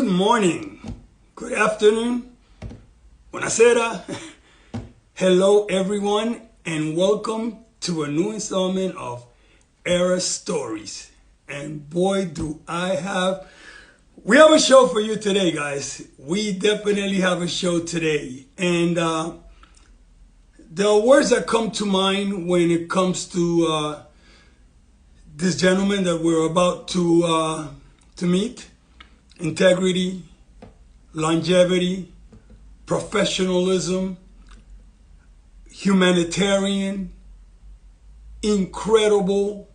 Good morning, good afternoon, buonasera. Hello everyone, and welcome to a new installment of Era Stories. And boy, we have a show for you today, guys. We definitely have a show today. And the words that come to mind when it comes to this gentleman that we're about to meet: integrity, longevity, professionalism, humanitarian, incredible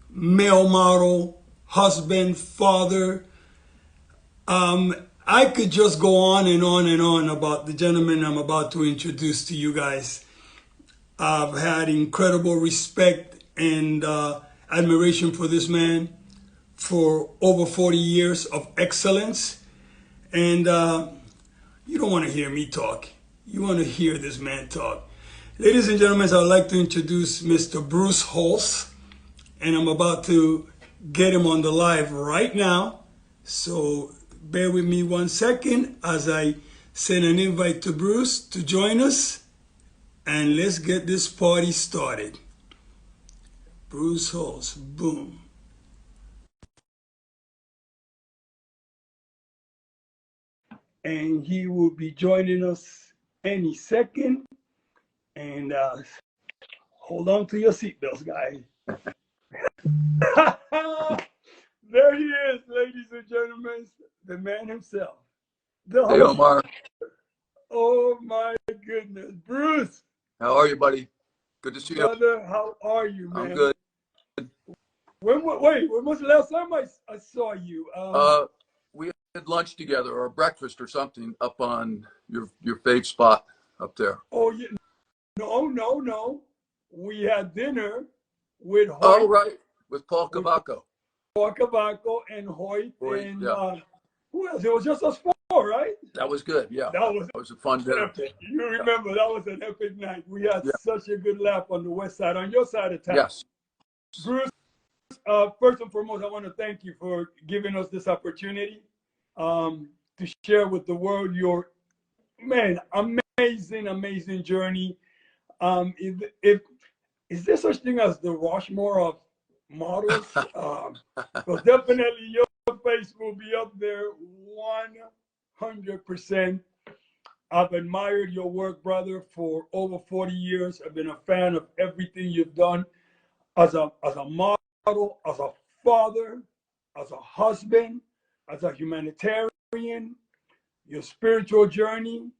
male model, husband, father. I could just go on and on and on about the gentleman I'm about to introduce to you guys. I've had incredible respect and admiration for this man for over 40 years of excellence. And you don't want to hear me talk. You want to hear this man talk. Ladies and gentlemen, I'd like to introduce Mr. Bruce Hulse. And I'm about to get him on the live right now. So bear with me 1 second as I send an invite to Bruce to join us. And let's get this party started. Bruce Hulse, boom. And he will be joining us any second. And hold on to your seatbelts, guys. There he is, ladies and gentlemen, the man himself. Hey, Omar. Oh my goodness, Bruce. How are you, buddy? Good to see you. Brother, how are you, man? I'm good. When was the last time I saw you? We had lunch together or breakfast or something up on your fave spot up there. Oh, yeah. No. We had dinner with Hoyt. Oh, right. With Paul Cavaco. Paul Cavaco and Hoyt and yeah. Who else? It was just us four, right? That was good, yeah. That was a fun dinner. Epic. You remember, that was an epic night. We had such a good laugh on the west side, on your side of town. Yes. Bruce, first and foremost, I want to thank you for giving us this opportunity to share with the world your, amazing journey. Is there such thing as the Rushmore of models? But definitely your face will be up there 100%. I've admired your work, brother, for over 40 years. I've been a fan of everything you've done as a model, as a father, as a husband, as a humanitarian, your spiritual journey.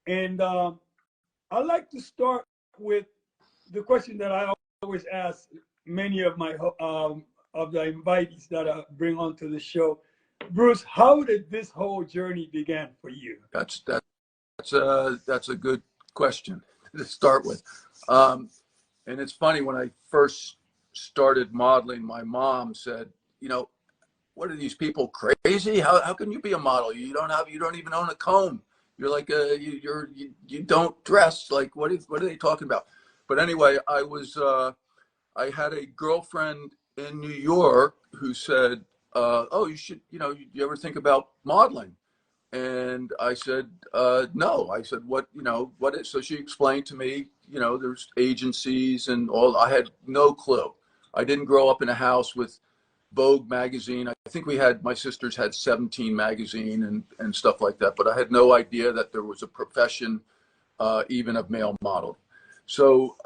And I'd like to start with the question that I always ask many of my of the invitees that I bring onto the show. Bruce, how did this whole journey begin for you? That's a good question to start with. And it's funny, when I first started modeling, my mom said, what are these people, crazy? How can you be a model? You don't even own a comb. You're like you don't dress. Like, what are they talking about? But anyway, I had a girlfriend in New York who said, oh, you should, you ever think about modeling? And I said, no. I said, what is? So she explained to me, there's agencies and all. I had no clue. I didn't grow up in a house with Vogue magazine. I think my sisters had 17 magazine and stuff like that, but I had no idea that there was a profession even of male modeling. So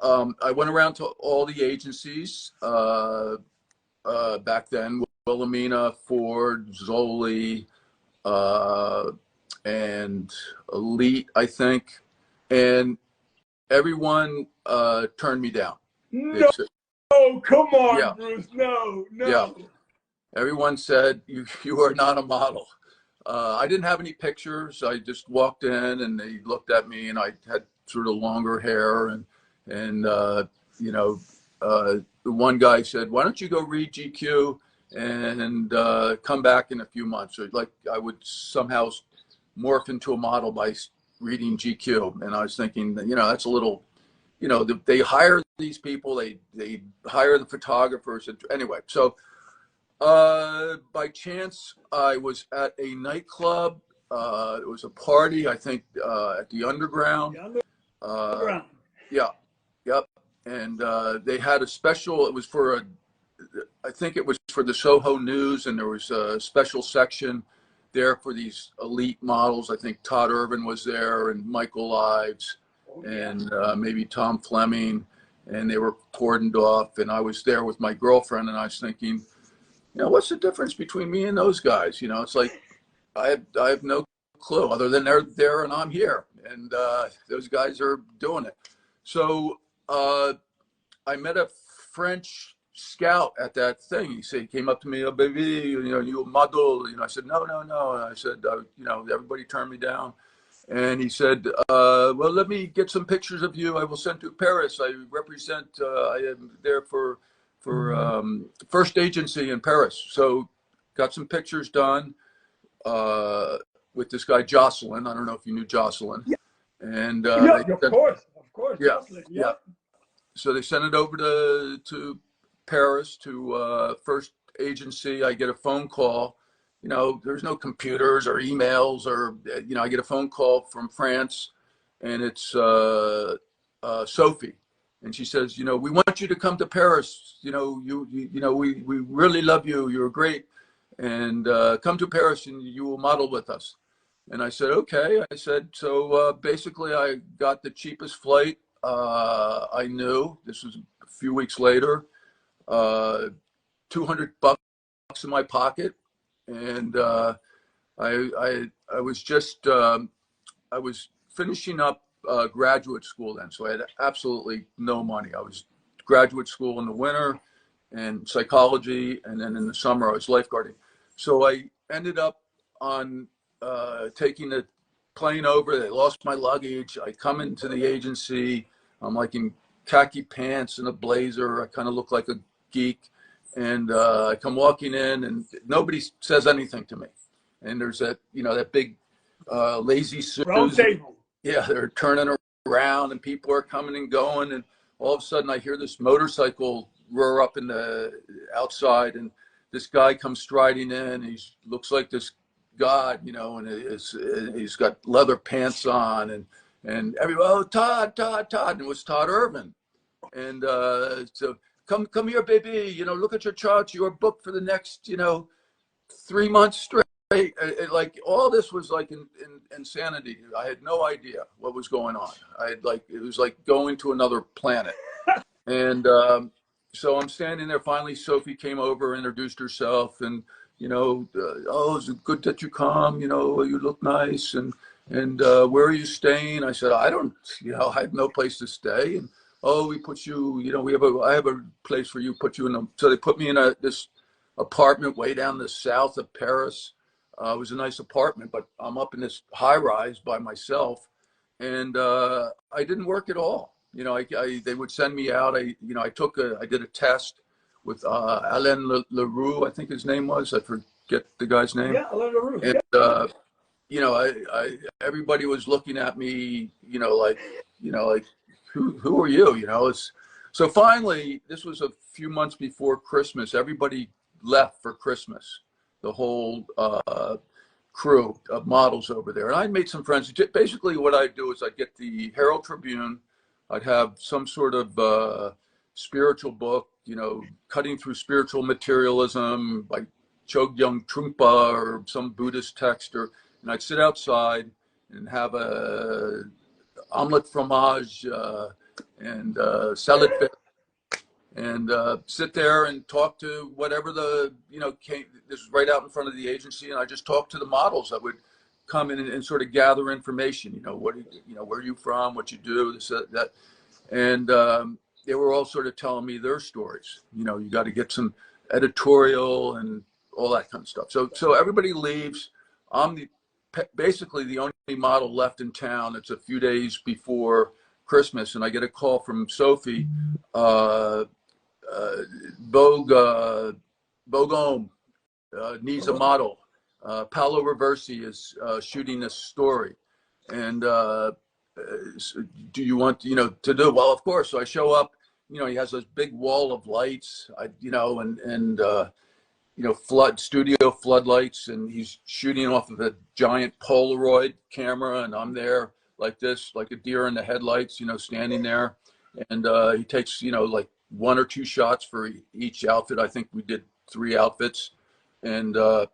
I went around to all the agencies back then: Wilhelmina, Ford, Zoli, and Elite, I think, and everyone turned me down. No, come on, Bruce. No. Yeah. Everyone said, you are not a model. I didn't have any pictures. I just walked in and they looked at me, and I had sort of longer hair, and the one guy said, why don't you go read GQ and come back in a few months? Or like I would somehow morph into a model by reading GQ. And I was thinking, that's a little, they hire these people, they hire the photographers. Anyway, so By chance, I was at a nightclub. It was a party, I think, at the Underground. Yeah, Uh, underground. yeah, yep. And they had a special. It was for a, I think it was for the Soho News, and there was a special section there for these elite models. I think Todd Irvin was there, and Michael Ives, Oh, yeah. and maybe Tom Fleming, and they were cordoned off. And I was there with my girlfriend, and I was thinking, what's the difference between me and those guys? It's like I have no clue other than they're there and I'm here, and those guys are doing it. So I met a French scout at that thing. He came up to me, "Oh, baby, you a model?" I said, "No, no, no." And I said, everybody turned me down. And he said, "Well, let me get some pictures of you. I will send to Paris. I represent. I am there for first agency in Paris." So, got some pictures done with this guy Jocelyn. I don't know if you knew Jocelyn. Yeah, And yeah, they said, of course, yeah, Jocelyn. yeah. Yeah. So they sent it over to Paris to first agency. I get a phone call. There's no computers or emails or I get a phone call from France, and it's Sophie, and she says, we want you to come to Paris. We really love you. You're great, and come to Paris and you will model with us. And I said, okay. I said, so basically I got the cheapest flight I knew. This was a few weeks later. 200 bucks in my pocket, and I was just I was finishing up graduate school then, so I had absolutely no money. I was graduate school in the winter and psychology, and then in the summer I was lifeguarding. So I ended up on taking the plane over. They lost my luggage. I come into the agency. I'm like in khaki pants and a blazer. I kind of look like a geek. And I come walking in, and nobody says anything to me. And there's that big lazy Round Susan. table. Yeah, they're turning around, and people are coming and going. And all of a sudden, I hear this motorcycle roar up in the outside, and this guy comes striding in. He looks like this god, and he's got leather pants on, and everyone, oh, Todd, and it was Todd Irvin. And so come here, baby. Look at your charts. You are booked for the next 3 months straight. Like all this was like insanity. I had no idea what was going on. It was like going to another planet. And so I'm standing there. Finally, Sophie came over, introduced herself, and oh, is it good that you come? You look nice, and where are you staying? I said, I don't, I have no place to stay. And oh, we put you, I have a place for you. Put you in so they put me in this apartment way down the south of Paris. It was a nice apartment, but I'm up in this high rise by myself, and I didn't work at all. They would send me out. I did a test with Alain Leroux, I think his name was. I forget the guy's name. Yeah, Alain Leroux. And Yeah. everybody was looking at me, like who are you? So finally, this was a few months before Christmas. Everybody left for Christmas. The whole crew of models over there, and I made some friends. Basically, what I do is I get the Herald Tribune. I'd have some sort of spiritual book, cutting through spiritual materialism by Chogyam Trungpa or some Buddhist text, and I'd sit outside and have a omelette fromage and salad fish, and sit there and talk to whatever came. This was right out in front of the agency, and I just talked to the models that would come in and sort of gather information. Where are you from, what you do, this, that, and they were all sort of telling me their stories. You got to get some editorial and all that kind of stuff. So everybody leaves. I'm basically the only model left in town. It's a few days before Christmas, and I get a call from Sophie. Bogome needs a model. Paolo Reversi is shooting this story, and do you want to do? Well, of course. So I show up. He has this big wall of lights. And studio floodlights, and he's shooting off of a giant Polaroid camera, and I'm there like this, like a deer in the headlights, standing there. And he takes, like one or two shots for each outfit. I think we did 3 outfits. And all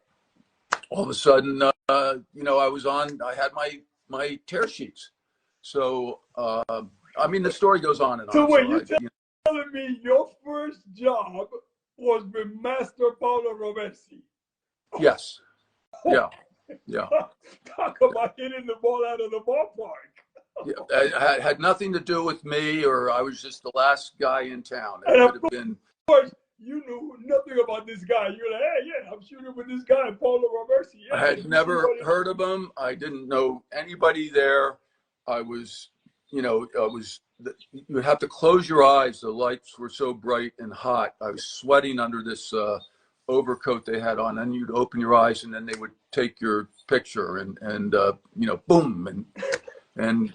of a sudden, I had my tear sheets. So, the story goes on and on. So wait, you're telling me your first job was with Master Paulo Roversi? Yes. Yeah. Yeah. Talk about hitting the ball out of the ballpark. Yeah, it had nothing to do with me, or I was just the last guy in town. It could have been. Of course, you knew nothing about this guy. You're like, hey, yeah, I'm shooting with this guy, Paulo Roversi. Yeah, I had never heard of him. I didn't know anybody there. I was, you would have to close your eyes. The lights were so bright and hot. I was sweating under this overcoat they had on. And you'd open your eyes, and then they would take your picture, and boom, and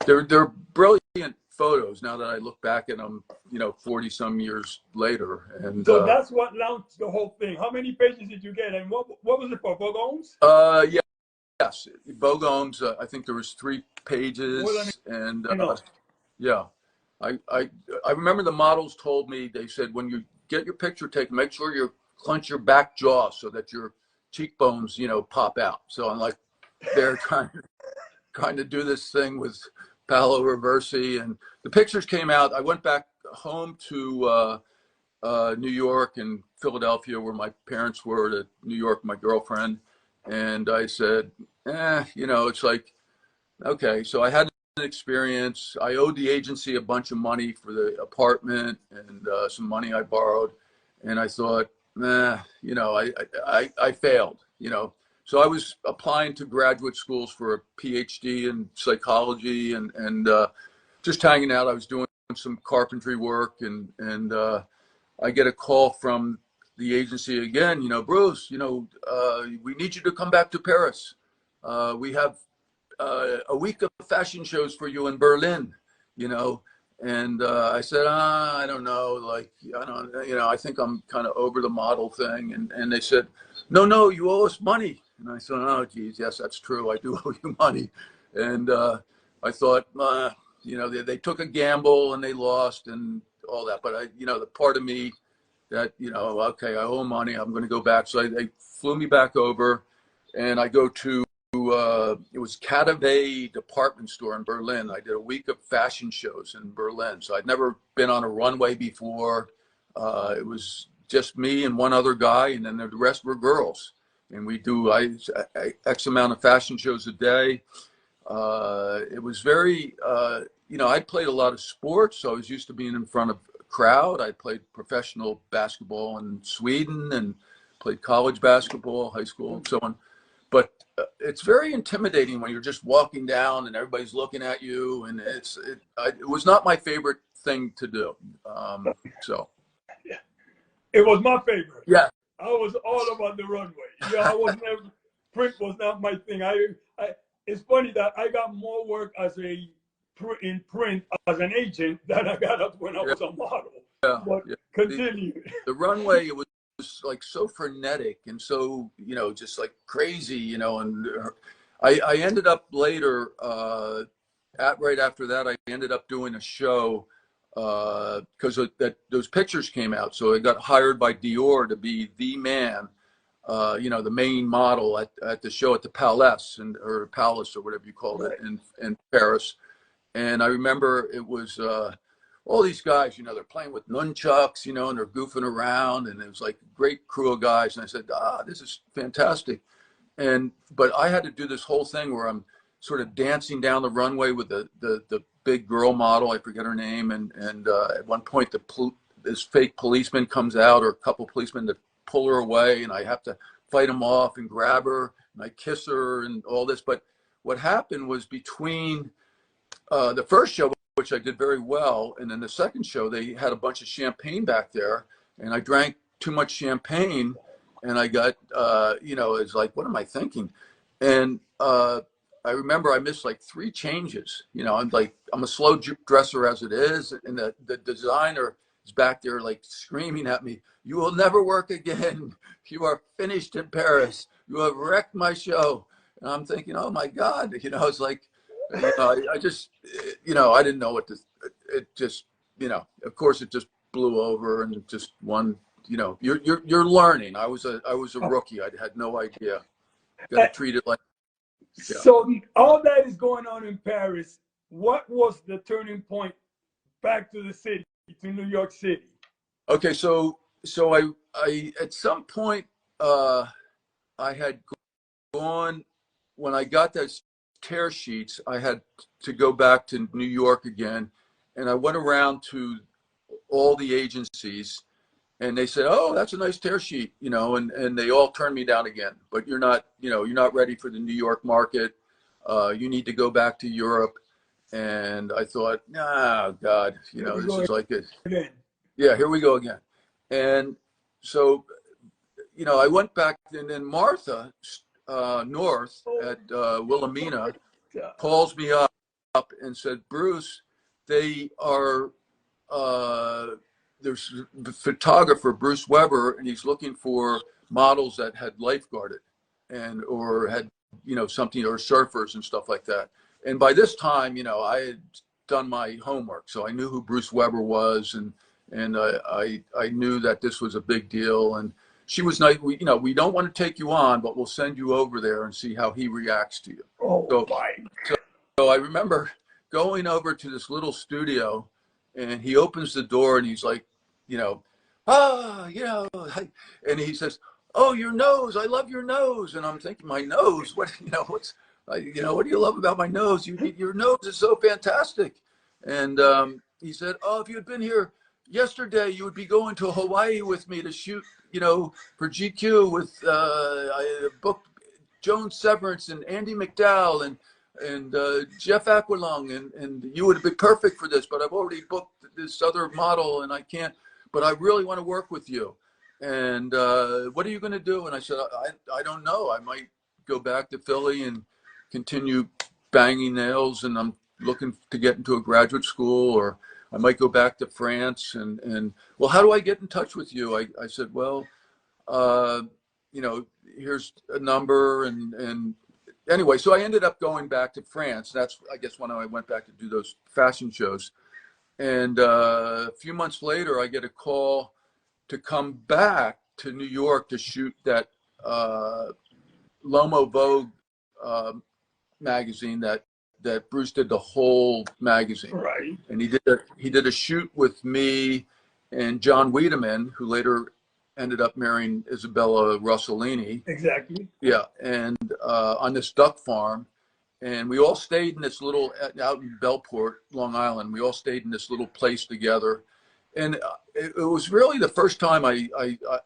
they're brilliant photos now that I look back at them, 40 some years later. And so that's what launched the whole thing. How many pages did you get, and what was it for, Bogomes? Yeah, yes, Bogomes. I think there was 3 pages, and yeah, I remember the models told me, they said, when you get your picture taken, make sure you clench your back jaw so that your cheekbones, pop out. So I'm like, they're trying to do this thing with Paulo Roversi, and the pictures came out. I went back home to New York and Philadelphia, where my parents were, to New York, my girlfriend, and I said, it's like, okay. So I had an experience. I owed the agency a bunch of money for the apartment and some money I borrowed, and I thought, I failed, So I was applying to graduate schools for a PhD in psychology, and just hanging out. I was doing some carpentry work, and I get a call from the agency again. Bruce, we need you to come back to Paris. We have a week of fashion shows for you in Berlin. And I said, I don't know, I think I'm kind of over the model thing. And they said, no, you owe us money. And I said, oh, geez, yes, that's true. I do owe you money. And I thought, they took a gamble and they lost and all that. But the part of me that, okay, I owe money, I'm going to go back. So they flew me back over, and I go to, it was Cataway department store in Berlin. I did a week of fashion shows in Berlin. So I'd never been on a runway before. It was just me and one other guy, and then the rest were girls. And we do X amount of fashion shows a day. It was very, I played a lot of sports, so I was used to being in front of a crowd. I played professional basketball in Sweden and played college basketball, high school, and so on. But it's very intimidating when you're just walking down and everybody's looking at you, and it was not my favorite thing to do. So it was my favorite. Yeah, I was all about the runway. I was never, print was not my thing. It's funny that I got more work in print as an agent than I got up when I was a model. Yeah, but continue. The runway, it was like so frenetic and so, just like crazy, and I ended up later, right after that, I ended up doing a show because those pictures came out. So I got hired by Dior to be the man, the main model at the show at the Palace, or Palace, or whatever you call it, in Paris. And I remember it was all these guys, they're playing with nunchucks, and they're goofing around, and it was like a great crew of guys. And I said, this is fantastic. But I had to do this whole thing where I'm sort of dancing down the runway with the big girl model. I forget her name. And at one point, this fake policeman comes out, or a couple policemen, to pull her away, and I have to fight them off and grab her, and I kiss her and all this. But what happened was, between the first show, which I did very well, and then the second show, they had a bunch of champagne back there, and I drank too much champagne, and I got, it's like, what am I thinking? And I remember I missed like 3 changes. I'm a slow dresser as it is, and the designer is back there like screaming at me, "You will never work again. You are finished in Paris. You have wrecked my show." And I'm thinking, oh my God, it's like, I just, I didn't know what to, it just, of course it just blew over and just one, you're learning. I was a rookie. I had no idea. Got to treat it like, yeah. So all that is going on in Paris. What was the turning point back to the city, to New York City? Okay, so I at some point I had gone, when I got those tear sheets, I had to go back to New York again, and I went around to all the agencies, and they said, "Oh, that's a nice tear sheet," and they all turned me down again. But you're not ready for the New York market. You need to go back to Europe. And I thought, nah, God, this is like it. Yeah, here we go again. And so, I went back, and then Martha North at Wilhelmina calls me up and said, "Bruce, they are there's the photographer Bruce Weber, and he's looking for models that had lifeguarded and or had something, or surfers and stuff like that." And by this time, I had done my homework, so I knew who Bruce Weber was, and I knew that this was a big deal. And she was nice. We don't want to take you on, but we'll send you over there and see how he reacts to you. So I remember going over to this little studio, and he opens the door and he's like, and he says, "Oh, your nose, I love your nose." And I'm thinking, my nose, what, what do you love about my nose? Your nose is so fantastic. And he said, "Oh, if you had been here yesterday, you would be going to Hawaii with me to shoot, for GQ with, I booked Joan Severance and Andy McDowell and Jeff Aquilung, and you would be perfect for this, but I've already booked this other model and I can't, but I really want to work with you. And what are you going to do?" And I said, I don't know. I might go back to Philly and continue banging nails, and I'm looking to get into a graduate school, or I might go back to France. And well, how do I get in touch with you? I said, well, here's a number. And anyway, so I ended up going back to France. That's, I guess, when I went back to do those fashion shows. And a few months later, I get a call to come back to New York to shoot that Lomo Vogue magazine that Bruce did the whole magazine. Right. And he did a shoot with me and John Wiedemann, who later ended up marrying Isabella Rossellini. Exactly. Yeah, and on this duck farm. And we all stayed in this little, out in Bellport, Long Island, we all stayed in this little place together. And it was really the first time I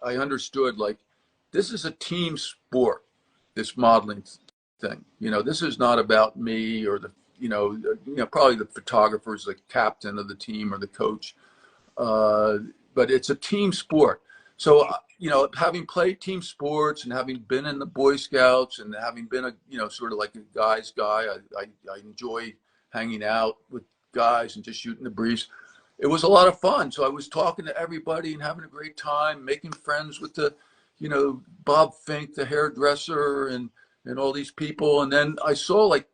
understood, like, this is a team sport, this modeling thing. This is not about me or the, probably the photographer's the captain of the team or the coach. But it's a team sport. So, having played team sports and having been in the Boy Scouts and having been a, sort of like a guy's guy, I enjoy hanging out with guys and just shooting the breeze. It was a lot of fun. So I was talking to everybody and having a great time, making friends with the, Bob Fink, the hairdresser, and all these people. And then I saw, like,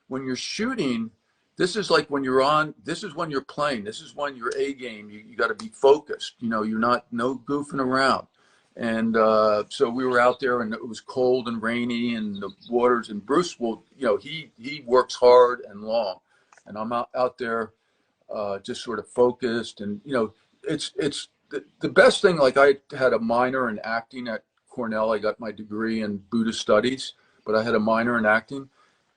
when you're shooting, this is like when you're on, this is when you're playing, this is when you're A game. You got to be focused, you're not, no goofing around. And so we were out there, and it was cold and rainy, and the waters, and Bruce will, he works hard and long, and I'm out there just sort of focused. And, it's the best thing. Like, I had a minor in acting at Cornell. I got my degree in Buddhist studies, but I had a minor in acting.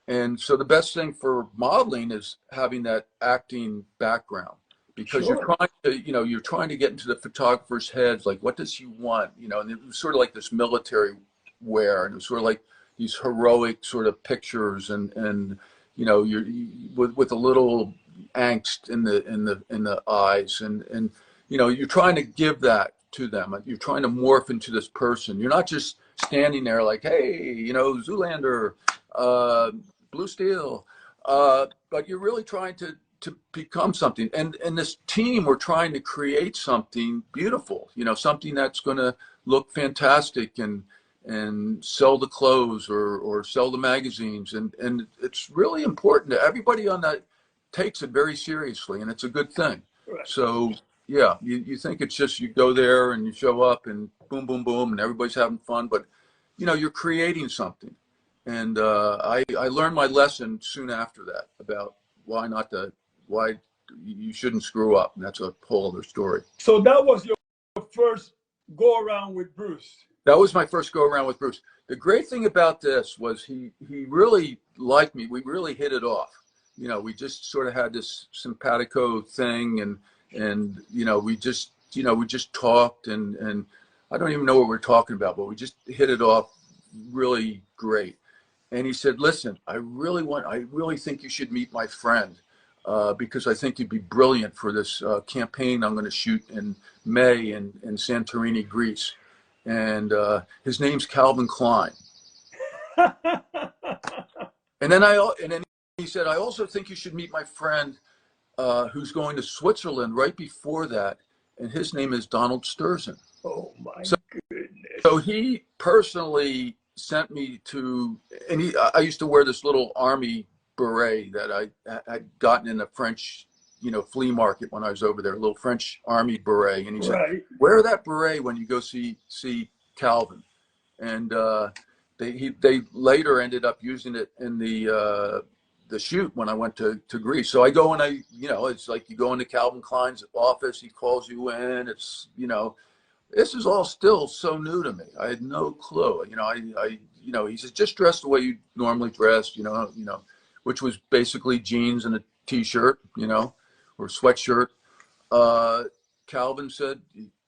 And so the best thing for modeling is having that acting background, because Sure. you're trying to get into the photographer's heads. Like, what does he want? And it was sort of like this military wear, and it was sort of like these heroic sort of pictures, and you're with a little angst in the eyes, and you're trying to give that to them. You're trying to morph into this person. You're not just standing there like, hey, Zoolander, Blue Steel, but you're really trying to to become something. And this team, we're trying to create something beautiful, you know, something that's going to look fantastic and sell the clothes or sell the magazines. And it's really important that everybody on that takes it very seriously, and it's a good thing. Right. So yeah, you think it's just you go there and you show up and boom, boom, boom, and everybody's having fun, but you know, you're creating something. And I learned my lesson soon after that about why you shouldn't screw up. And that's a whole other story. So that was your first go around with Bruce. That was my first go around with Bruce. The great thing about this was he really liked me. We really hit it off. You know, we just sort of had this simpatico thing, and you know, we just talked, and I don't even know what we're talking about, but we just hit it off really great. And he said, "Listen, I really think you should meet my friend, because I think you'd be brilliant for this campaign I'm going to shoot in May in Santorini, Greece. And his name's Calvin Klein." And then he said, "I also think you should meet my friend who's going to Switzerland right before that, and his name is Donald Sturzen." Oh my goodness! So he personally sent me to, and I used to wear this little army beret that I had gotten in a French, you know, flea market when I was over there, a little French army beret. And he said, "Wear that beret when you go see Calvin." And they later ended up using it in the shoot when I went to Greece. So I go and you know, it's like you go into Calvin Klein's office, he calls you in. It's, you know, this is all still so new to me. I had no clue. You know, you know, he says, "Just dress the way you normally dress," you know, which was basically jeans and a t-shirt, you know, or sweatshirt. Calvin said,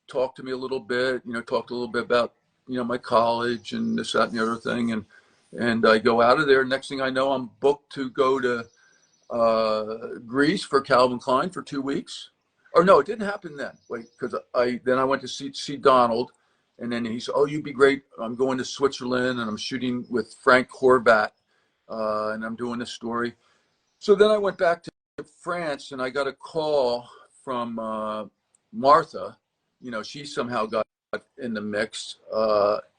"Talk to me a little bit," you know, talked a little bit about, you know, my college and this, that, and the other thing. And I go out of there. Next thing I know, I'm booked to go to Greece for Calvin Klein for 2 weeks. Or no, it didn't happen then. Wait, because then I went to see Donald, and then he said, "Oh, you'd be great. I'm going to Switzerland, and I'm shooting with Frank Horvat, and I'm doing this story." So then I went back to France, and I got a call from Martha. You know, she somehow got in the mix,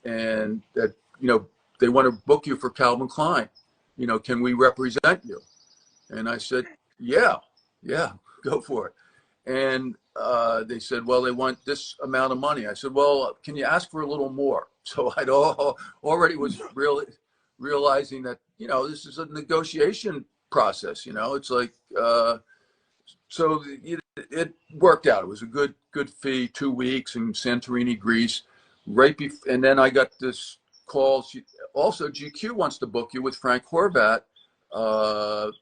and that, you know, they want to book you for Calvin Klein. You know, can we represent you? And I said, yeah, go for it. And they said, "Well, they want this amount of money." I said, "Well, can you ask for a little more?" So I'd already was really realizing that, you know, this is a negotiation process. You know, it's like, so it worked out. It was a good fee, 2 weeks in Santorini, Greece, and then I got this call. Also, GQ wants to book you with Frank Horvat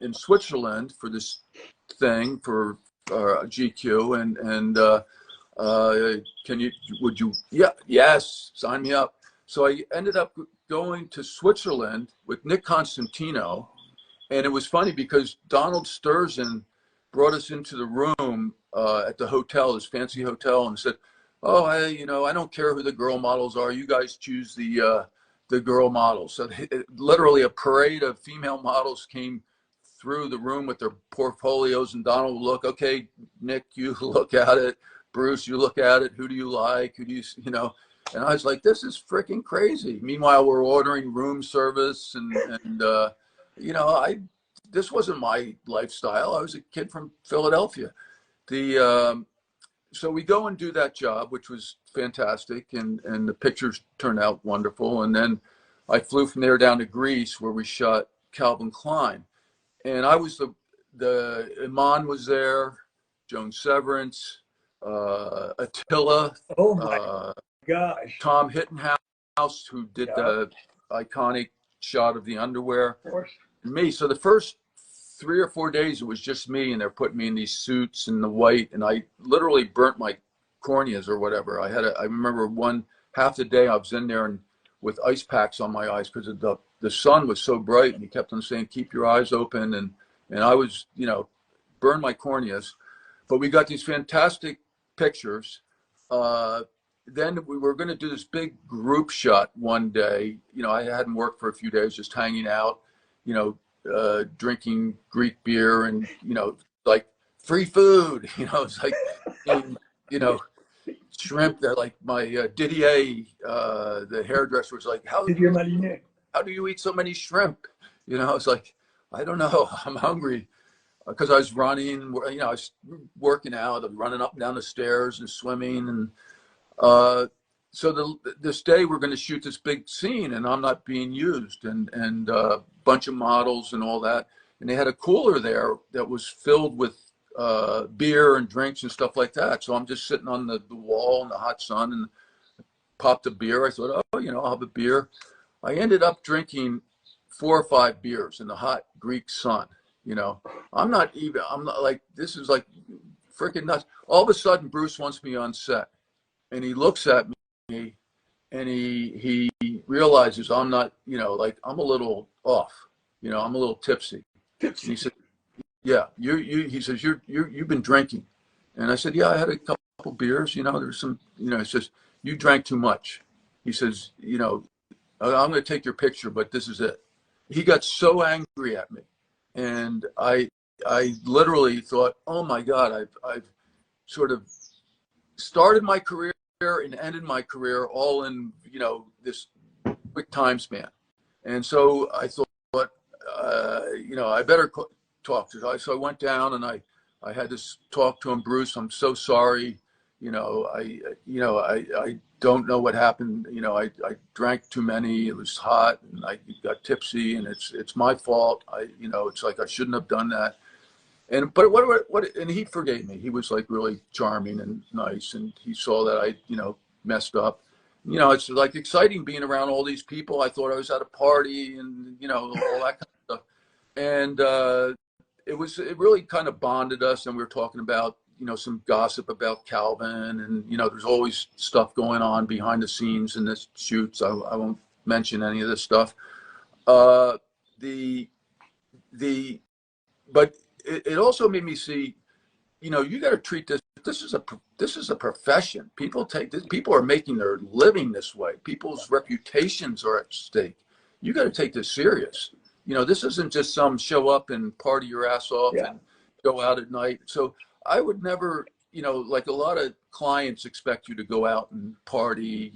in Switzerland for this thing for GQ, and yes, sign me up. So I ended up going to Switzerland with Nick Constantino, and it was funny because Donald Sturzen brought us into the room at the hotel, this fancy hotel, and said, "Oh, hey, you know, I don't care who the girl models are. You guys choose the girl models." So literally a parade of female models came through the room with their portfolios, and Donald would look, "Okay, Nick, you look at it. Bruce, you look at it. Who do you like? Who do you know?" And I was like, "This is freaking crazy." Meanwhile, we're ordering room service, and you know, this wasn't my lifestyle. I was a kid from Philadelphia. So we go and do that job, which was fantastic, and the pictures turned out wonderful. And then I flew from there down to Greece, where we shot Calvin Klein. And I was the Iman was there, Joan Severance, Attila, oh my gosh, Tom Hittenhouse, who did the iconic shot of the underwear, of course. Me. So the first 3 or 4 days, it was just me, and they're putting me in these suits and the white, and I literally burnt my corneas or whatever. I remember half the day I was in there and with ice packs on my eyes because the sun was so bright, and he kept on saying, "Keep your eyes open," and I was, you know, burned my corneas. But we got these fantastic pictures. Then we were going to do this big group shot one day. You know, I hadn't worked for a few days, just hanging out, you know, drinking Greek beer, and, you know, like free food. It's like, you know, shrimp that like my Didier, the hairdresser was like, how do you eat so many shrimp? It's like, I don't know. I'm hungry because I was running, I was working out, running up and down the stairs and swimming. And so this day we're going to shoot this big scene and I'm not being used and a bunch of models and all that. And they had a cooler there that was filled with beer and drinks and stuff like that. So I'm just sitting on the wall in the hot sun and popped a beer. I thought, I'll have a beer. I ended up drinking 4 or 5 beers in the hot Greek sun. I'm not like, this is like freaking nuts. All of a sudden, Bruce wants me on set and he looks at me and he realizes I'm not, like I'm a little off, I'm a little tipsy. And he said, yeah, he says, you've been drinking. And I said, yeah, I had a couple beers, there's some, he says, you drank too much. He says, I'm going to take your picture, but this is it. He got so angry at me. And I literally thought, oh my God, I've sort of started my career and ended my career all in, this quick time span. And so I thought, I better talk to him. So I went down and I had to talk to him. Bruce, I'm so sorry. I don't know what happened. I drank too many. It was hot and I got tipsy and it's my fault. It's like I shouldn't have done that. But and he forgave me. He was like really charming and nice. And he saw that I, messed up. It's like exciting being around all these people. I thought I was at a party and, all that kind of stuff. And it really kind of bonded us. And we were talking about, some gossip about Calvin and, there's always stuff going on behind the scenes in this shoots. I won't mention any of this stuff. But it also made me see, you got to treat this is a profession. People are making their living this way. People's reputations are at stake. You got to take this serious. This isn't just some show up and party your ass off and go out at night. So I would never, like a lot of clients expect you to go out and party,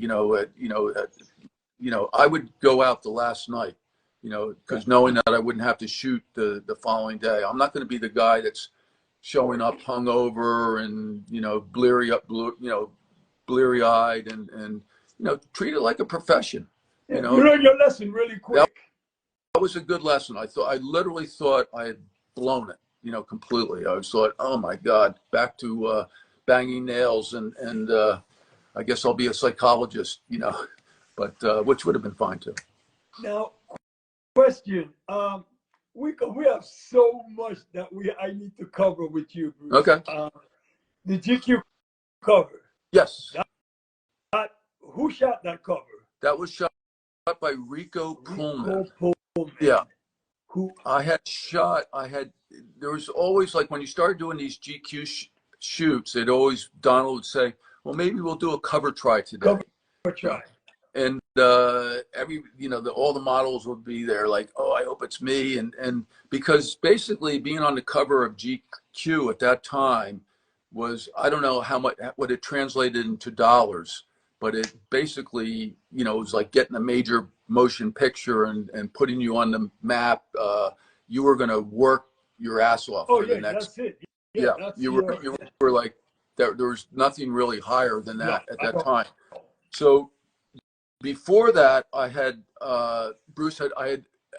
I would go out the last night, because knowing that I wouldn't have to shoot the following day. I'm not going to be the guy that's showing up hungover and, bleary-eyed and treat it like a profession. You learned your lesson really quick. That was a good lesson. I literally thought I had blown it, completely. I thought, oh my God, back to banging nails and I guess I'll be a psychologist, but which would have been fine too. Now, question. We have so much that I need to cover with you, Bruce. Okay. The GQ cover. Yes. Who shot that cover? That was shot by Rico Pullman. Yeah. There was always, like, when you started doing these GQ shoots, Donald would say, well, maybe we'll do a cover try today. Cover try. And all the models would be there like, oh, I hope it's me. And because basically being on the cover of GQ at that time was, I don't know what it translated into dollars, but it basically, it was like getting a major motion picture and putting you on the map. You were going to work your ass off for the next. That's it. You were like, there was nothing really higher than that at that time. So before that, I had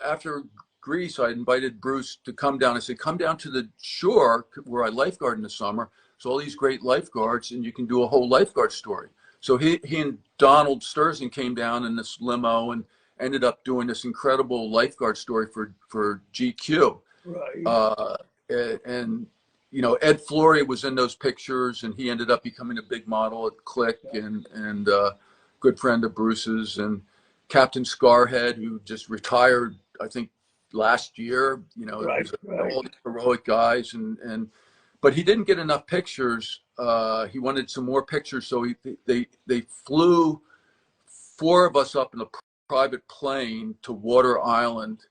after Greece, I invited Bruce to come down. I said, come down to the shore where I lifeguard in the summer. So all these great lifeguards, and you can do a whole lifeguard story. So he and Donald Sturgeon came down in this limo and ended up doing this incredible lifeguard story for GQ. Right. And Ed Flory was in those pictures, and he ended up becoming a big model at Click and good friend of Bruce's, and Captain Scarhead, who just retired, I think, last year. All these heroic guys, but he didn't get enough pictures. He wanted some more pictures, so they flew 4 of us up in a private plane to Water Island,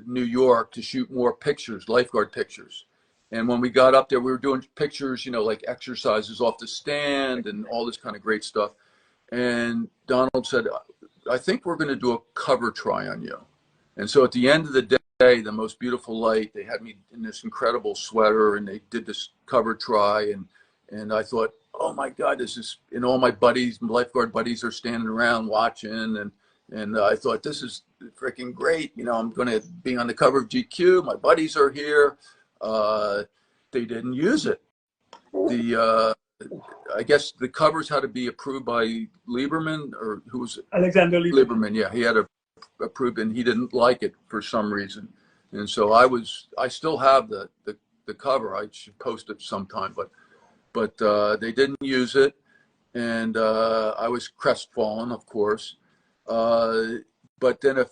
New York, to shoot more pictures, lifeguard pictures. And when we got up there, we were doing pictures, like exercises off the stand and all this kind of great stuff. And Donald said, I think we're going to do a cover try on you. And so at the end of the day, the most beautiful light, they had me in this incredible sweater and they did this cover try. And I thought, oh my God, this is, and all my buddies, my lifeguard buddies are standing around watching. And I thought, this is freaking great. I'm going to be on the cover of GQ. My buddies are here. They didn't use it. I guess the covers had to be approved by Lieberman, or who was it? Alexander Lieberman. Yeah, he had to approve, and he didn't like it for some reason. And so I still have the cover. I should post it sometime, but they didn't use it, and I was crestfallen, of course. But then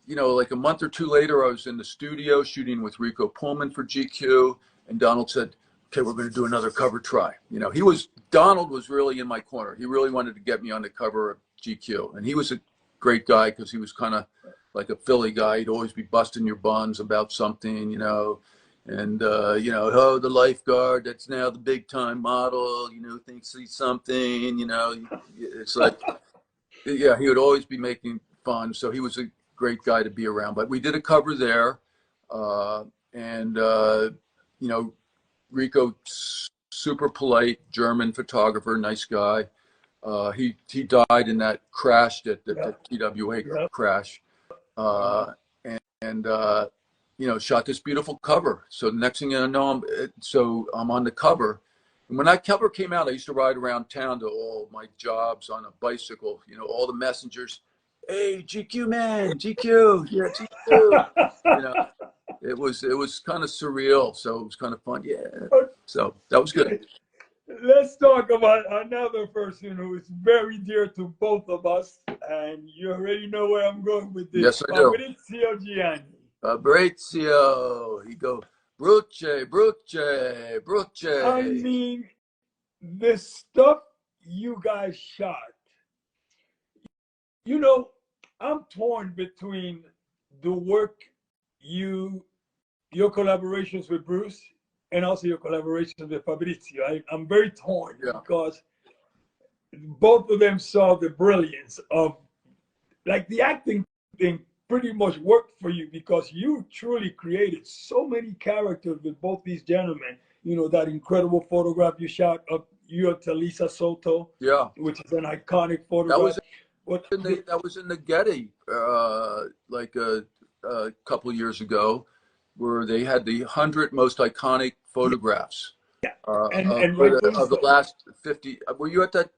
like a month or two later, I was in the studio shooting with Rico Pullman for GQ, and Donald said, okay, we're going to do another cover try. Donald was really in my corner. He really wanted to get me on the cover of GQ. And he was a great guy because he was kind of like a Philly guy. He'd always be busting your buns about something, and, oh, the lifeguard, that's now the big time model, thinks he's something, it's like, yeah, he would always be making fun. So he was a great guy to be around. But we did a cover there. Rico, super polite German photographer, nice guy. He died in that crash, the TWA crash, shot this beautiful cover. So the next thing you know, I'm on the cover. And when that cover came out, I used to ride around town to all my jobs on a bicycle. All the messengers, hey, GQ man, GQ, yeah, GQ. It was kind of surreal, so it was kind of fun. Yeah, so that was good. Let's talk about another person who is very dear to both of us, and you already know where I'm going with this. Yes, I do. Fabrizio Gianni. Fabrizio, he go, Bruce. I mean, the stuff you guys shot, I'm torn between the work your collaborations with Bruce and also your collaborations with Fabrizio. I'm very torn because both of them saw the brilliance of, like, the acting thing pretty much worked for you because you truly created so many characters with both these gentlemen. That incredible photograph you shot of you and Talisa Soto, which is an iconic photograph. That was in the Getty like a couple of years ago, where they had the 100 most iconic photographs of the last 50. Were you at that?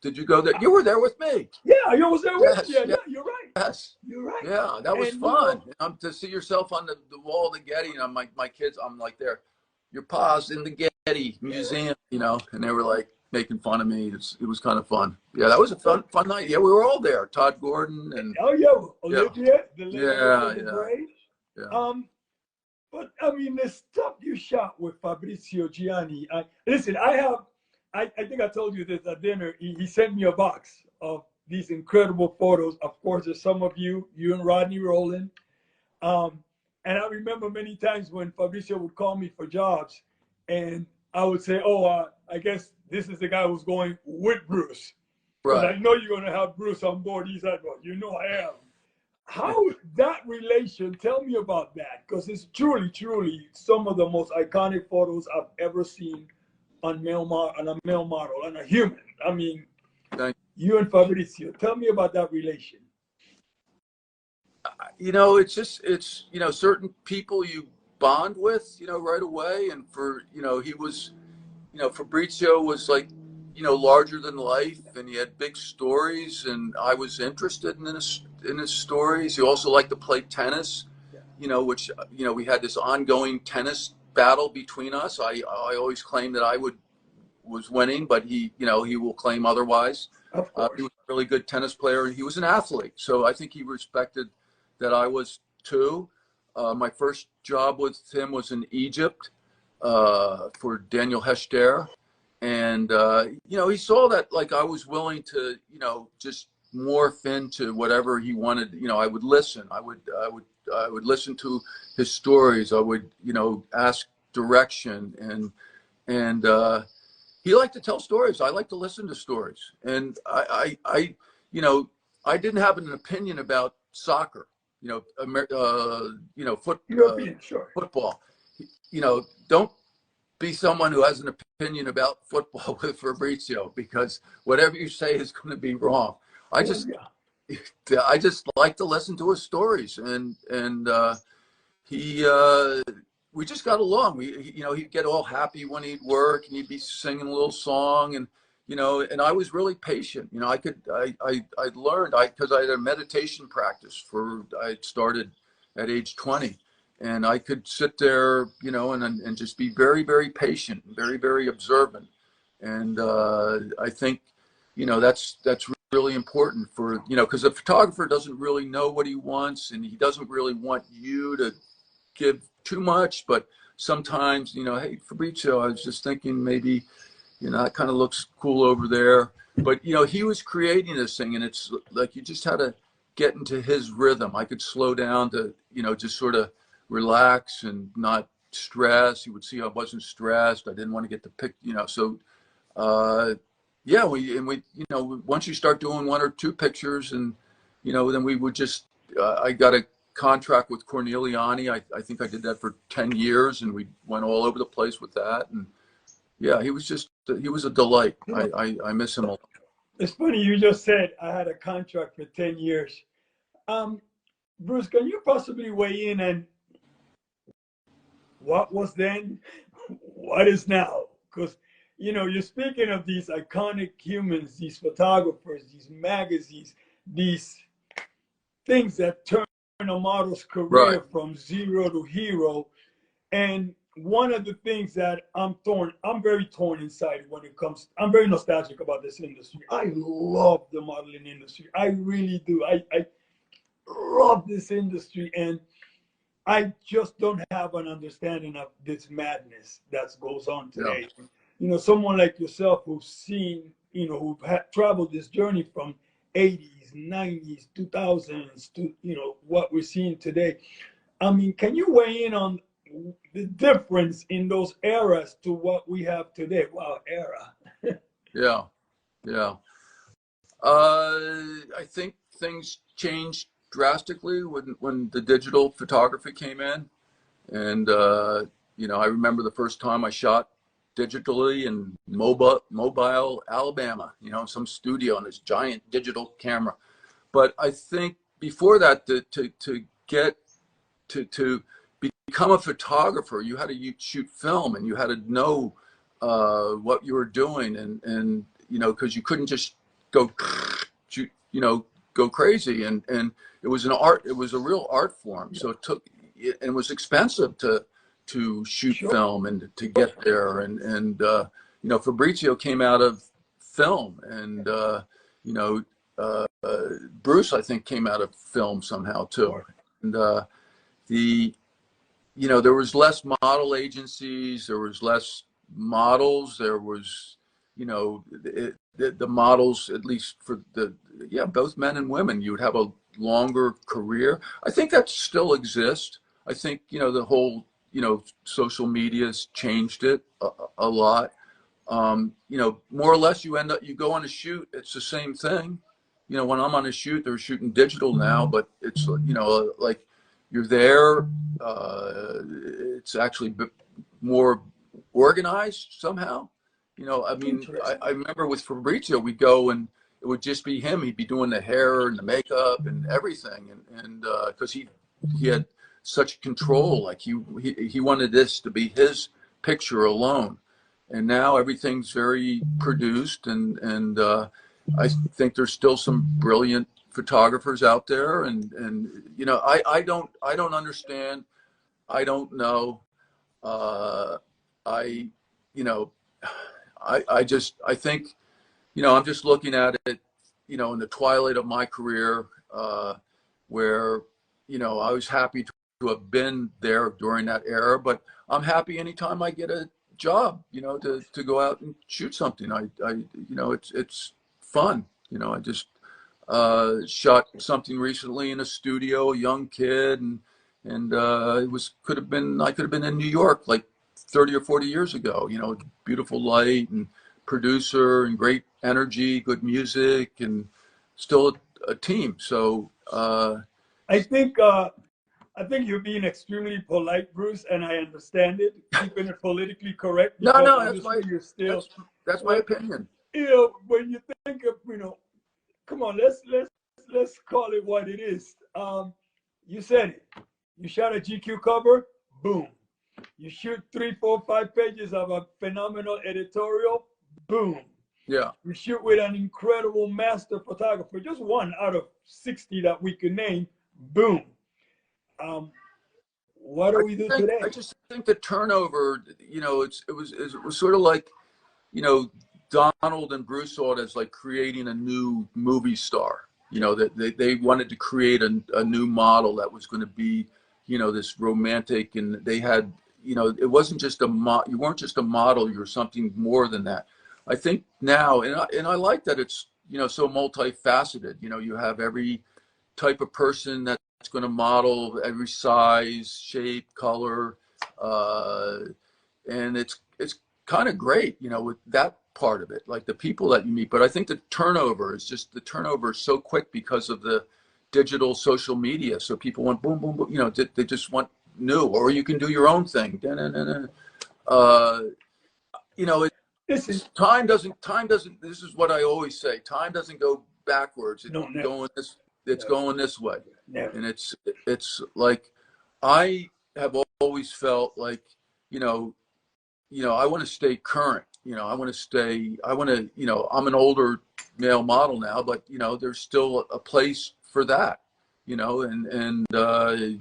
Did you go there? You were there with me. Yeah, I was there with you. Yeah, you're right. Yes, you're right. Yeah, that was fun. To see yourself on the wall of the Getty, and my kids, I'm like, there, your pa's in the Getty Museum, and they were like making fun of me. It was kind of fun. Yeah, that was a fun night. Yeah, we were all there. Todd Gordon and Olivia, yeah. But I mean, the stuff you shot with Fabrizio Gianni. Listen, I think I told you this at dinner. He sent me a box of these incredible photos. Of course, there's some of you and Rodney Rowland. And I remember many times when Fabrizio would call me for jobs, and I would say, I guess this is the guy who's going with Bruce. Right. I know you're going to have Bruce on board. He's like, well, I am. How that relation, tell me about that, because it's truly some of the most iconic photos I've ever seen on a male model and a human. I mean, you and Fabrizio, tell me about that relation. It's certain people you bond with, right away. And for, he was, Fabrizio was like, larger than life, and he had big stories, and I was interested in his stories. He also liked to play tennis, which, we had this ongoing tennis battle between us. I always claimed that I was winning, but he will claim otherwise. Of course. He was a really good tennis player, and he was an athlete. So I think he respected that I was too. My first job with him was in Egypt for Daniel Hester. And, he saw that, like, I was willing to, just morph into whatever he wanted. I would listen. I would listen to his stories. I would, ask direction, and he liked to tell stories. I like to listen to stories, and you know, I didn't have an opinion about soccer, European, sure. football. Don't be someone who has an opinion about football with Fabrizio, because whatever you say is going to be wrong. I Well, just yeah. I just like to listen to his stories, and he we just got along. He'd get all happy when he'd work, and he'd be singing a little song, and and I was really patient. I learned because I had a meditation practice I started at age 20, and I could sit there, and just be very, very patient, very, very observant, and I think that's really important for because a photographer doesn't really know what he wants, and he doesn't really want you to give too much, but sometimes, hey, Fabrizio, I was just thinking maybe, that kind of looks cool over there. But, he was creating this thing, and it's like you just had to get into his rhythm. I could slow down to, just sort of relax and not stress. He would see I wasn't stressed. I didn't want to get the pic, so yeah, once you start doing one or two pictures, and then we would just I got a contract with Corneliani. I think I did that for 10 years, and we went all over the place with that. And yeah, he was a delight. I miss him a lot. It's funny you just said I had a contract for 10 years. Bruce, can you possibly weigh in on what was then, what is now? Because you're speaking of these iconic humans, these photographers, these magazines, these things that turn a model's career Right. from zero to hero. And one of the things that I'm very torn inside when it comes, I'm very nostalgic about this industry. I love the modeling industry. I really do. I love this industry, and I just don't have an understanding of this madness that goes on today. Yeah. Someone like yourself who's seen, who've traveled this journey from 80s, 90s, 2000s to, what we're seeing today. I mean, can you weigh in on the difference in those eras to what we have today? Wow, era. Yeah. Yeah. I think things changed drastically when the digital photography came in. And, I remember the first time I shot digitally in Mobile, Alabama, some studio on this giant digital camera. But I think before that, to get to become a photographer, you had to shoot film, and you had to know what you were doing, and because you couldn't just go shoot, go crazy, and it was it was a real art form. So it was expensive to shoot Sure. film and to get there, and Fabrizio came out of film, and Bruce, I think, came out of film somehow too. And there was less model agencies, there was less models, there was, the models, at least for both men and women, you would have a longer career. I think that still exists. I think, the whole, social media's changed it a lot. More or less you go on a shoot, it's the same thing. When I'm on a shoot, they're shooting digital now, but it's, like you're there. It's actually more organized somehow. I mean, I remember with Fabrizio, we'd go and it would just be him. He'd be doing the hair and the makeup and everything. And because he had such control, like he wanted this to be his picture alone. And now everything's very produced, and I think there's still some brilliant photographers out there, and I don't understand. I don't know. I I think I'm just looking at it in the twilight of my career, where I was happy to have been there during that era, but I'm happy anytime I get a job, to go out and shoot something. I it's fun. I just shot something recently in a studio, a young kid, and I could have been in New York like 30 or 40 years ago, you know, beautiful light and producer and great energy, good music, and still a team. So I think you're being extremely polite, Bruce, and I understand it, keeping it politically correct because no, obviously you're still that's my like, opinion. you know, when you think of, you know, come on, let's call it what it is. You said it. You shot a GQ cover, boom. You shoot 3, 4, 5 pages of a phenomenal editorial, boom. Yeah. You shoot with an incredible master photographer, just one out of 60 that we could name, boom. What do we do today? I just think the turnover, you know, it was sort of like, you know, Donald and Bruce saw it as like creating a new movie star. You know, that they wanted to create a new model that was going to be, you know, this romantic, and they had, you know, it wasn't just you weren't just a model, you're something more than that. I think now, and I like that it's, you know, so multifaceted. You know, you have every type of person that's going to model, every size, shape, color, and it's kind of great, you know, with that part of it, like the people that you meet. But I think the turnover is so quick because of the digital social media. So people want boom, boom, boom, you know, they just want new, or you can do your own thing. You know, time doesn't, this is what I always say, time doesn't go backwards. It's going this way. Never. And it's like, I have always felt like, you know, I want to stay current. You know, I want to, you know, I'm an older male model now, but, you know, there's still a place for that, you know, and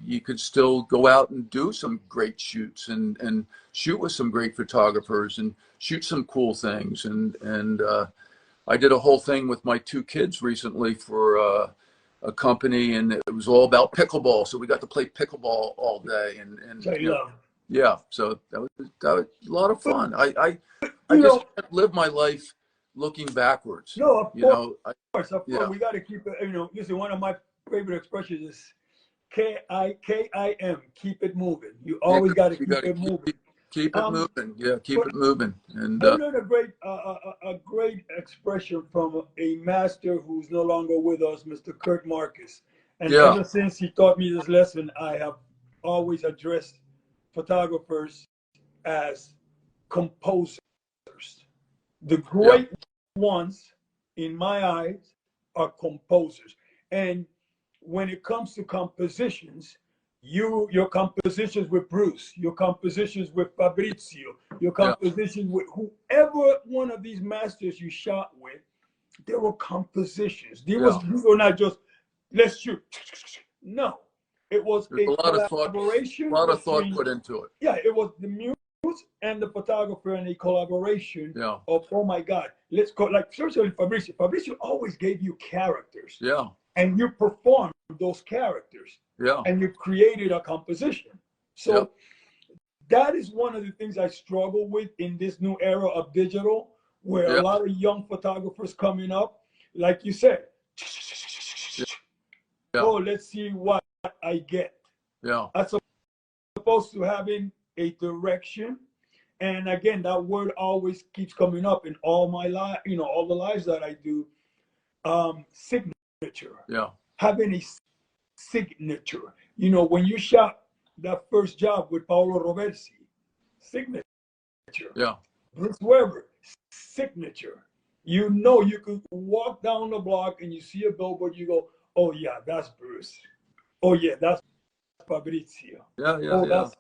you could still go out and do some great shoots and shoot with some great photographers and shoot some cool things. And I did a whole thing with my 2 kids recently for a company, and it was all about pickleball. So we got to play pickleball all day, and you know, yeah, so that was a lot of fun. I just can't live my life looking backwards. No, of course, yeah. We got to keep it. You know, listen, one of my favorite expressions is KIM, keep it moving. You always got to keep it moving. Keep it moving. Yeah, keep it moving. And I learned a great expression from a master who's no longer with us, Mr. Kurt Marcus. And ever since he taught me this lesson, I have always addressed photographers as composers. The great ones, in my eyes, are composers. And when it comes to compositions, your compositions with Bruce, your compositions with Fabrizio, your compositions with whoever one of these masters you shot with, there were compositions. These were not just, let's shoot. No. It was a collaboration. A lot of thought put into it. Yeah, it was the muse and the photographer and a collaboration of, oh my God, let's go, like, especially Fabrizio. Fabrizio always gave you characters. Yeah. And you performed those characters. Yeah. And you created a composition. So that is one of the things I struggle with in this new era of digital, where a lot of young photographers coming up, like you said, oh, let's see what I get. Yeah. As opposed to having a direction. And again, that word always keeps coming up in all my life, you know, all the lives that I do. Signature. Yeah. Having a signature. You know, when you shot that first job with Paolo Roversi, signature. Yeah. Bruce Weber, signature. You know, you could walk down the block and you see a billboard, you go, oh yeah, that's Bruce. Oh yeah, that's Fabrizio. That's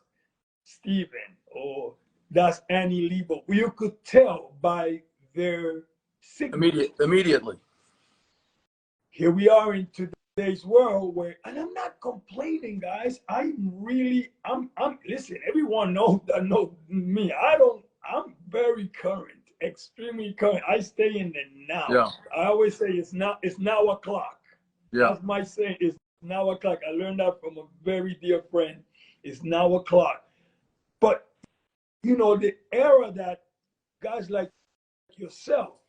Steven. Or that's Annie Lebo. You could tell by their signature. Immediately. Here we are in today's world where, and I'm not complaining, guys. I'm listen, everyone knows me. I'm very current, extremely current. I stay in the now. Yeah. I always say it's now o'clock. Yeah. That's my saying, it's now o'clock. I learned that from a very dear friend. It's now o'clock. But you know, the era that guys like yourself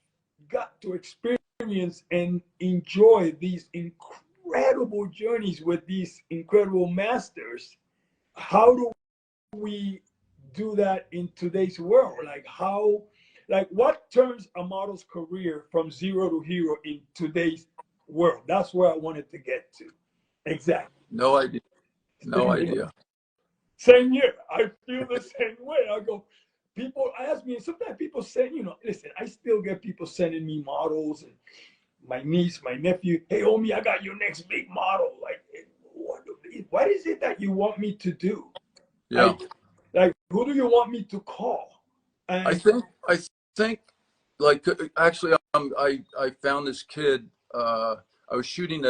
got to experience and enjoy these incredible journeys with these incredible masters. How do we do that in today's world? Like how, like what turns a model's career from zero to hero in today's world? That's where I wanted to get to. Exactly. No idea. No Same here. idea. Same here. I feel the same way. I go, people ask me, and sometimes people say, listen, I still get people sending me models and my niece, my nephew, hey, homie, I got your next big model. Like, what is it that you want me to do? Yeah. Like, who do you want me to call? I And think like actually I found this kid. I was shooting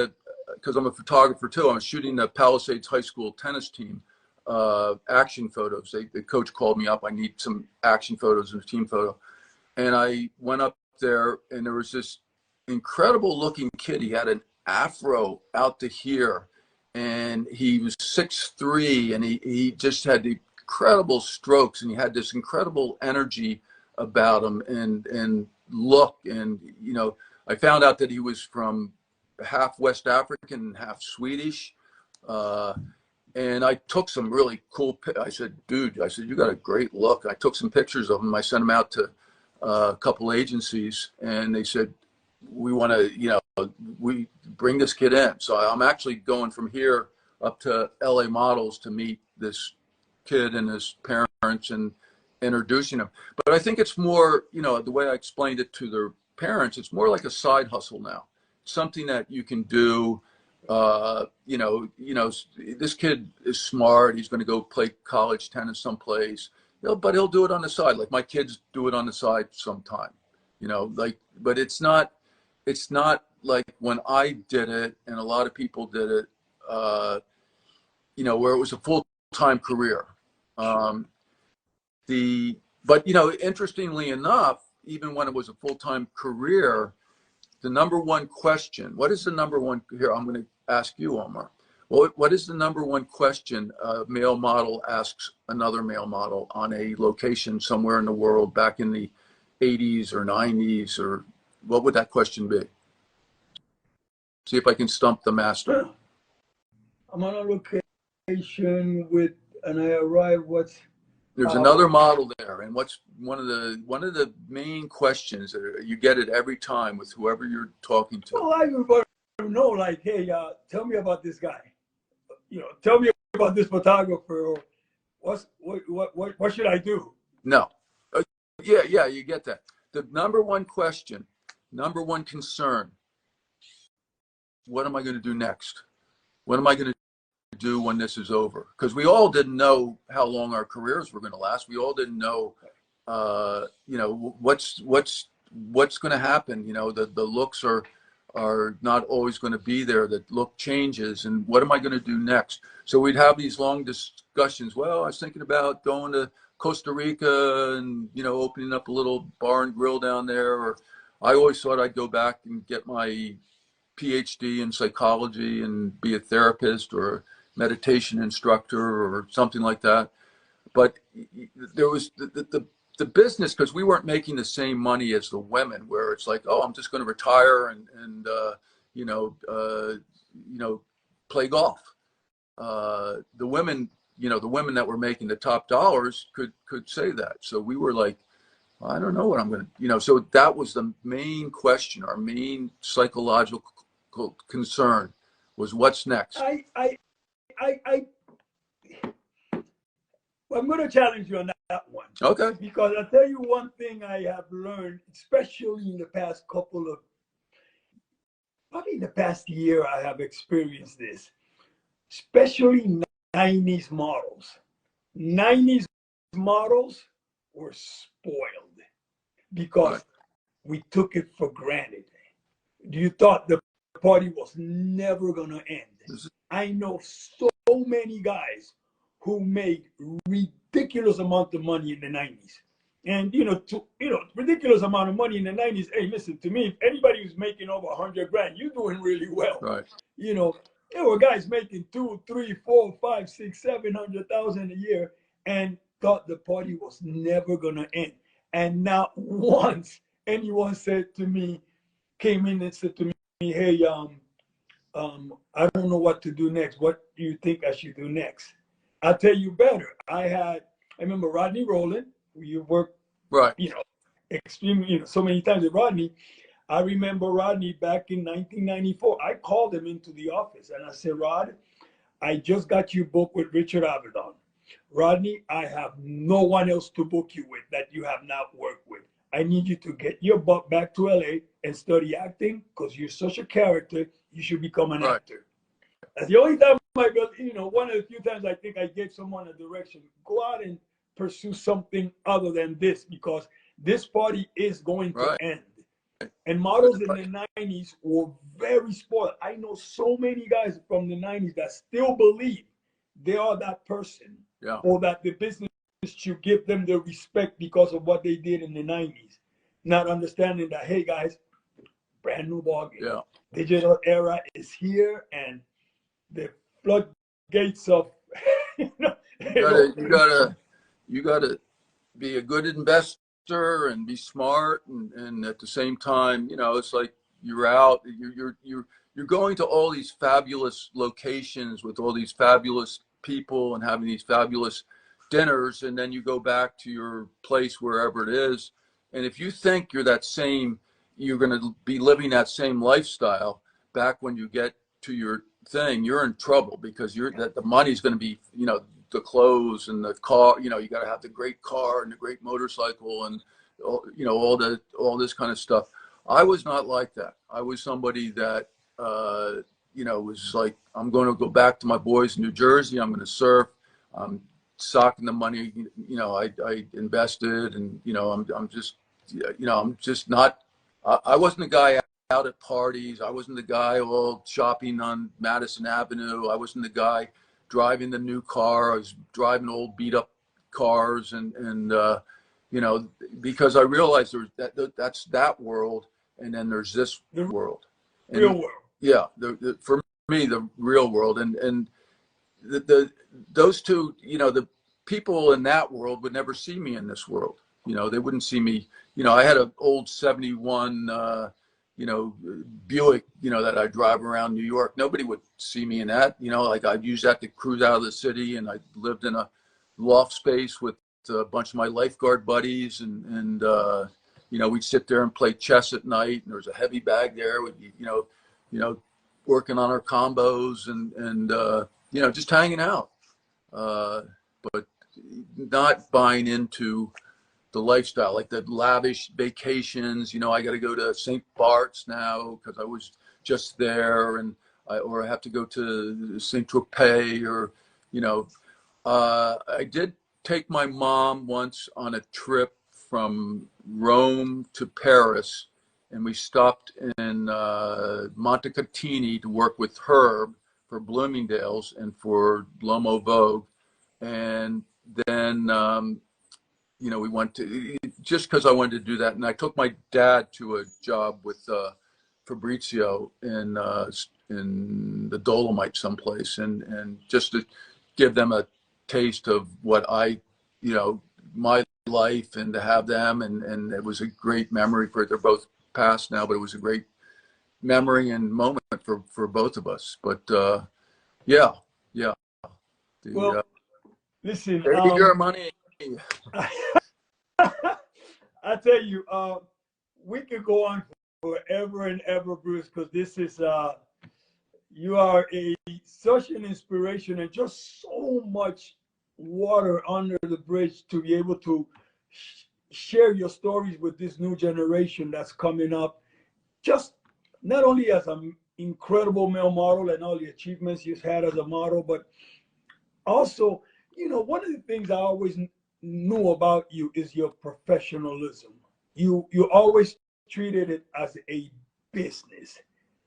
because I'm a photographer too. I was shooting the Palisades High School tennis team action photos. The coach called me up. I need some action photos and a team photo, and I went up there, and there was this incredible looking kid. He had an afro out to here, and he was 6'3", and he just had the incredible strokes, and he had this incredible energy about him and look. And I found out that he was from half West African, half Swedish. And I took some really cool. I said, dude, you got a great look. I took some pictures of him. I sent them out to a couple agencies, and they said, we want to, we bring this kid in. So I'm actually going from here up to LA Models to meet this kid and his parents and introducing him. But I think it's more, the way I explained it to their parents, it's more like a side hustle now. Something that you can do. This kid is smart. He's going to go play college tennis someplace, but he'll do it on the side. Like my kids do it on the side sometime, but it's not like when I did it and a lot of people did it, where it was a full-time career. But interestingly enough, even when it was a full-time career, the number one question, what is the number one, here, I'm going to ask you, Omar. What is the number one question a male model asks another male model on a location somewhere in the world back in the 80s or 90s, or what would that question be? See if I can stump the master. I'm on a location and I arrive, There's another model there, and what's one of the main questions that you get it every time with whoever you're talking to? Well, I would know, like, hey, tell me about this guy. Tell me about this photographer. Or what should I do? No, yeah, you get that. The number one question, number one concern: what am I going to do next? What am I going to do when this is over? Because we all didn't know how long our careers were going to last. We all didn't know, what's going to happen. The looks are not always going to be there. The look changes, and what am I going to do next? So we'd have these long discussions. Well, I was thinking about going to Costa Rica and opening up a little bar and grill down there. Or I always thought I'd go back and get my PhD in psychology and be a therapist or meditation instructor or something like that. But there was the business, because we weren't making the same money as the women, where it's like, oh, I'm just going to retire and play golf. The women that were making the top dollars could say that. So we were like, I don't know what I'm going to, so that was the main question. Our main psychological concern was what's next. I'm going to challenge you on that one. Okay. Because I'll tell you one thing I have learned, especially in the past probably in the past year, I have experienced this, especially 90s models. 90s models were spoiled because we took it for granted. You thought the party was never going to end. I know so many guys who made ridiculous amount of money in the 90s. And, ridiculous amount of money in the 90s. Hey, listen, to me, if anybody who's making over 100 grand, you're doing really well. Right. There were guys making 2, 3, 4, 5, 6, 700,000 a year and thought the party was never going to end. And not once anyone came in and said to me, hey, I don't know what to do next. What do you think I should do next? I'll tell you better. I I remember Rodney Rowland, who you worked, Right. extremely, so many times with Rodney. I remember Rodney back in 1994. I called him into the office and I said, Rod, I just got you booked with Richard Avedon. Rodney, I have no one else to book you with that you have not worked with. I need you to get your butt back to LA and study acting because you're such a character. You should become an actor. That's the only time I got, one of the few times I think I gave someone a direction. Go out and pursue something other than this because this party is going to end. And models in the 90s were very spoiled. I know so many guys from the 90s that still believe they are that person or that the business should give them the respect because of what they did in the 90s. Not understanding that, hey, guys, brand new ballgame. Yeah. Digital era is here and the floodgates of you gotta be a good investor and be smart and at the same time, it's like you're out, you're going to all these fabulous locations with all these fabulous people and having these fabulous dinners, and then you go back to your place wherever it is, and if you think you're going to be living that same lifestyle back when you get to your thing, you're in trouble because the money's going to be, the clothes and the car, you got to have the great car and the great motorcycle and, all this kind of stuff. I was not like that. I was somebody that, was like, I'm going to go back to my boys in New Jersey. I'm going to surf. I'm socking the money, I invested and, I'm just not, I wasn't the guy out at parties. I wasn't the guy all shopping on Madison Avenue. I wasn't the guy driving the new car. I was driving old beat up cars and because I realized that's that world, and then there's this world, real world. Yeah, for me, the real world, and those two, the people in that world would never see me in this world. They wouldn't see me. I had an old 71. Buick, that I drive around New York. Nobody would see me in that, like I'd use that to cruise out of the city, and I lived in a loft space with a bunch of my lifeguard buddies and we'd sit there and play chess at night, and there was a heavy bag there with, working on our combos and just hanging out, but not buying into the lifestyle, like the lavish vacations. I got to go to St. Bart's now because I was just there, or I have to go to St. Tropez, or I did take my mom once on a trip from Rome to Paris, and we stopped in Montecatini to work with Herb for Bloomingdale's and for L'Uomo Vogue, and then we went to, just because I wanted to do that. And I took my dad to a job with Fabrizio in the Dolomite someplace, and just to give them a taste of what my life, and to have them. And it was a great memory they're both passed now, but it was a great memory and moment for both of us. But yeah. Listen, take your money. I tell you, we could go on forever and ever, Bruce, because this is you are such an inspiration, and just so much water under the bridge to be able to share your stories with this new generation that's coming up. Just not only as an incredible male model and all the achievements you've had as a model, but also, one of the things I always knew about you is your professionalism. You always treated it as a business,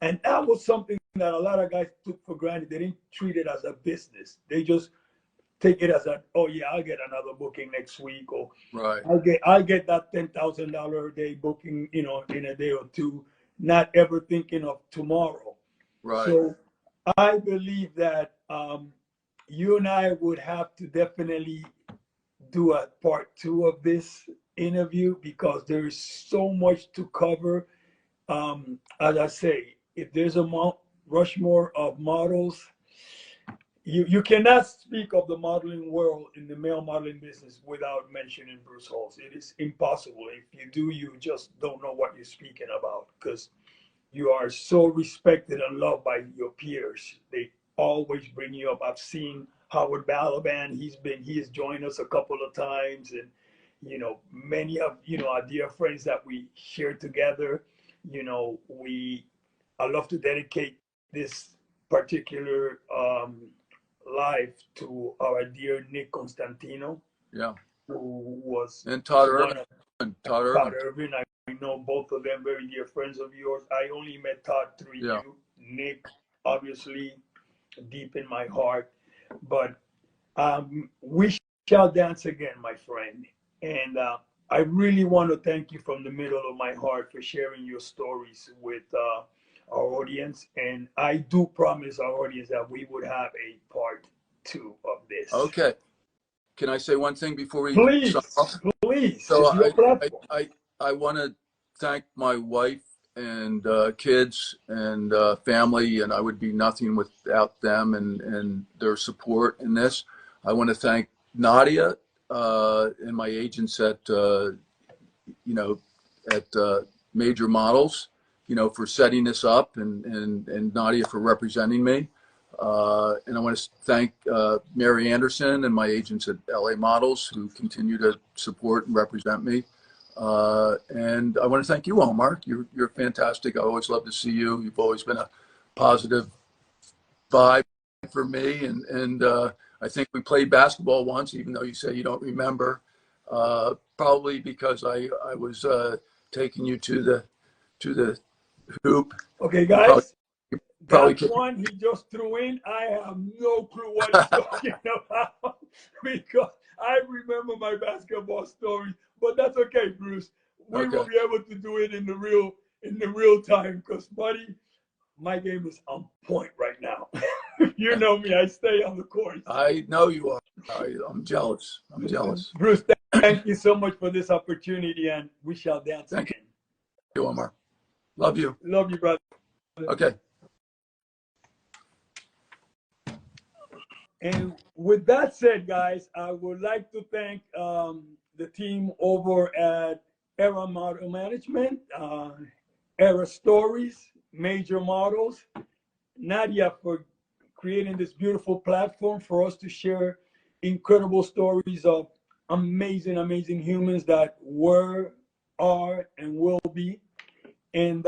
and that was something that a lot of guys took for granted. They didn't treat it as a business. They just take it as oh yeah, I'll get another booking next week, or right, I'll get that $10,000 a day booking, in a day or two, not ever thinking of tomorrow. Right. So I believe that you and I would have to definitely do a part 2 of this interview, because there is so much to cover. As I say, if there's a Mount Rushmore of models, you cannot speak of the modeling world in the male modeling business without mentioning Bruce Hulse. It is impossible. If you do, you just don't know what you're speaking about, because you are so respected and loved by your peers. They always bring you up. I've seen Howard Balaban. He has joined us a couple of times, and many of our dear friends that we share together. I love to dedicate this particular live to our dear Nick Constantino. Yeah. Who was and Todd one Irvin. of Todd Todd Irvin. Irvin. I know both of them, very dear friends of yours. I only met Todd through Yeah. you. Nick, obviously, deep in my heart. But we shall dance again, my friend. And I really want to thank you from the middle of my heart for sharing your stories with our audience. And I do promise our audience that we would have a part 2 of this. Okay. Can I say one thing before we Please, sign off? please. So It's your platform. I want to thank my wife and kids and family, and I would be nothing without them and their support in this. I want to thank Nadia and my agents at Major Models, for setting this up, and Nadia for representing me. And I want to thank Mary Anderson and my agents at LA Models, who continue to support and represent me. And I want to thank you, Omar. You're fantastic. I always love to see you. You've always been a positive vibe for me. And I think we played basketball once, even though you say you don't remember. Probably because I was taking you to the hoop. Okay, guys. Probably That one he just threw in, I have no clue what he's talking about, because I remember my basketball stories. But that's okay, Bruce. We will be able to do it in the real time, because, buddy, my game is on point right now. You know me, I stay on the court. I know you are. I'm jealous. I'm jealous. Bruce, thank you so much for this opportunity, and we shall dance again. Thank you, Omar. Love you. Love you, brother. Okay. And with that said, guys, I would like to thank the team over at Era Model Management, Era Stories, Major Models, Nadia for creating this beautiful platform for us to share incredible stories of amazing, amazing humans that were, are, and will be. And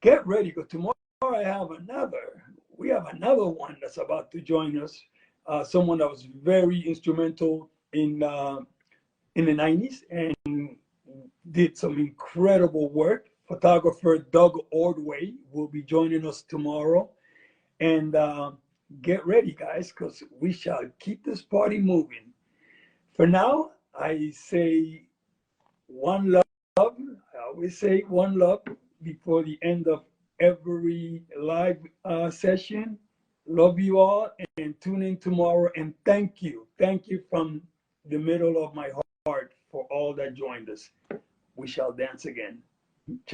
get ready, because tomorrow we have another one that's about to join us. Someone that was very instrumental in the 90s and did some incredible work. Photographer Doug Ordway will be joining us tomorrow. And get ready, guys, because we shall keep this party moving. For now, I say one love. I always say one love before the end of every live session. Love you all, and tune in tomorrow. And thank you from the middle of my heart for all that joined us. We shall dance again. Ciao.